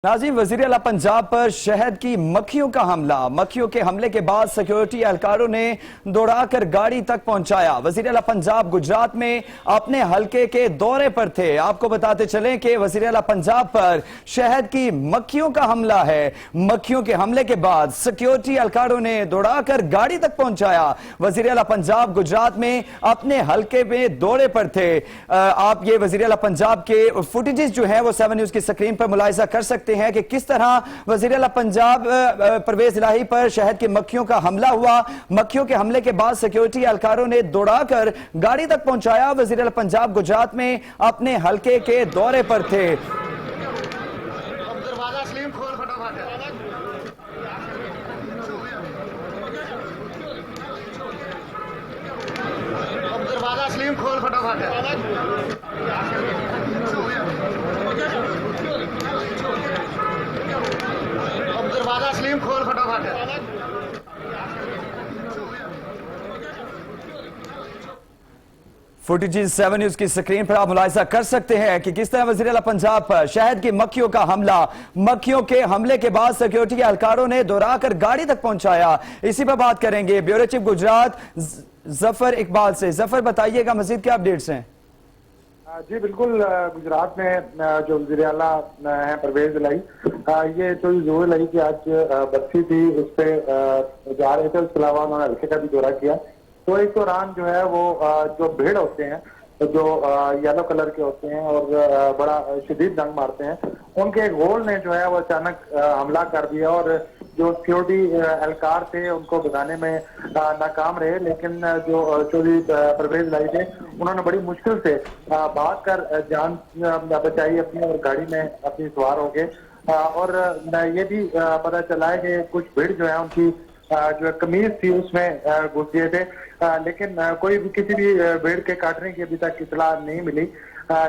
नाज़रीन, वज़ीर आला पंजाब पर शहद की मक्खियों का हमला। मक्खियों के हमले के बाद सिक्योरिटी एहलकारों ने दौड़ाकर गाड़ी तक पहुंचाया। वज़ीर आला पंजाब गुजरात में अपने हलके के दौरे पर थे। आपको बताते चलें कि वज़ीर आला पंजाब पर शहद की मक्खियों का हमला है। मक्खियों के हमले के बाद सिक्योरिटी एहलकारों ने दौड़ाकर गाड़ी तक पहुंचाया। वज़ीर आला पंजाब गुजरात में अपने हलके में दौरे पर थे। आप ये वज़ीर आला पंजाब के फुटेजेस जो है वो 7 न्यूज़ की स्क्रीन पर मुलाहिजा कर सकते हैं कि किस तरह वज़ीर आला पंजाब परवेज इलाही पर शहद की मक्खियों का हमला हुआ। मक्खियों के हमले के बाद सिक्योरिटी एहलकारों ने दौड़ाकर गाड़ी तक पहुंचाया। वज़ीर आला पंजाब गुजरात में अपने हलके के दौरे पर थे। दरवाजा सलीम खोल फटाफट। दरवाजा सलीम खोल फटाफट। फुटेजेस 7 न्यूज़ की स्क्रीन पर आप मुलाहिजा कर सकते हैं कि किस तरह वज़ीर आला पंजाब पर शहद की मक्खियों का हमला। मक्खियों के हमले के बाद सिक्योरिटी एहलकारों ने दौड़ाकर गाड़ी तक पहुंचाया। इसी पर बात करेंगे ब्यूरो चीफ गुजरात जफर इकबाल से। जफर, बताइएगा मजीद क्या अपडेट्स हैं? जी बिल्कुल, गुजरात में जो वज़ीर आला है परवेज इलाही, ये जो जोर इलाही की आज बस्ती थी उस पर जा रहे थे। उसके अलावा उन्होंने हल्के का भी दौरा किया। तो इस दौरान जो है वो जो भेड़ होते हैं जो येलो कलर के होते हैं और बड़ा शदीद डंक मारते हैं, उनके एक होल ने जो है वो अचानक हमला कर दिया और जो सिक्योरिटी एहलकार थे उनको भगाने में नाकाम रहे। लेकिन जो चौधरी परवेज इलाही थे उन्होंने बड़ी मुश्किल से भाग कर जान बचाई अपनी और गाड़ी में अपनी सवार हो गए। और ये भी पता चला है कि कुछ भीड़ जो है उनकी जो कमीज थी उसमें घुस गए थे। लेकिन कोई भी किसी भी भीड़ के काटने की अभी तक इतला नहीं मिली।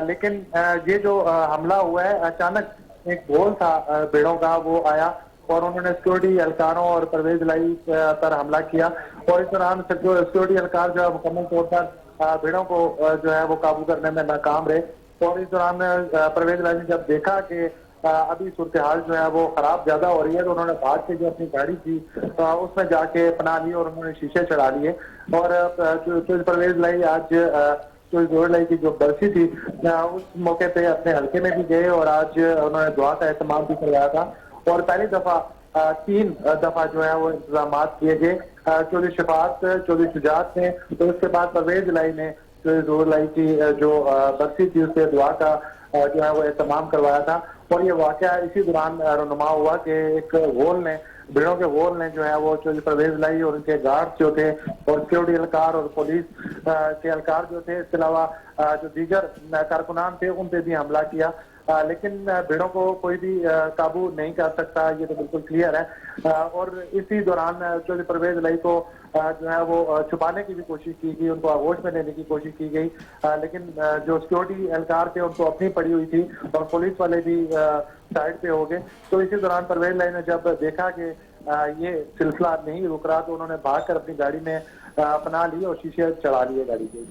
लेकिन ये जो हमला हुआ है, अचानक एक घोल था भीड़ों का, वो आया और उन्होंने सिक्योरिटी एहलकारों और परवेज इलाही पर हमला किया। और इस दौरान सिक्योरिटी एहलकार जो है मुकम्मल तौर पर भीड़ों को जो है वो काबू करने में नाकाम रहे। और इस दौरान परवेज इलाही ने जब देखा कि अभी सूरत हाल जो है वो खराब ज्यादा हो रही है, तो उन्होंने भाग के जो अपनी गाड़ी थी उसमें जाके पनाह ली और उन्होंने शीशे चढ़ा लिए। और परवेज इलाही आज जो जोर इलाही की जो बरसी थी उस मौके पे अपने हल्के में भी गए और आज उन्होंने दुआ का एहतमाम भी करवाया था। और पहली दफा 3 दफा जो है वो इंतजाम किए गए। चौधरी शफात, चौधरी शुजात ने, तो उसके बाद परवेज इलाही ने जोर इलाही की जो बरसी थी उससे दुआ का जो है वो एहतमाम करवाया था। और ये वाकया इसी दौरान रुनुमा हुआ कि एक वोल ने, भीड़ों के वोल ने जो है वो चौधरी परवेज इलाही और उनके गार्ड जो थे और सिक्योरिटी एहलकार और पुलिस के एहलकार जो थे, इसके अलावा जो दीगर कारकुनान थे उन पे भी हमला किया। लेकिन भीड़ों को कोई भी काबू नहीं कर सकता, ये तो बिल्कुल क्लियर है। और इसी दौरान चौधरी परवेज इलाही को जो है वो छुपाने की भी कोशिश की गई, उनको आगोश में लेने की कोशिश की गई। लेकिन जो सिक्योरिटी एहलकार थे उनको अपनी पड़ी हुई थी और पुलिस वाले भी साइड पे हो गए। तो इसी दौरान परवेज इलाही ने जब देखा कि ये सिलसिला नहीं रुक रहा, तो उन्होंने भाग कर अपनी गाड़ी में पनाह ली और शीशे चढ़ा लिए गाड़ी के।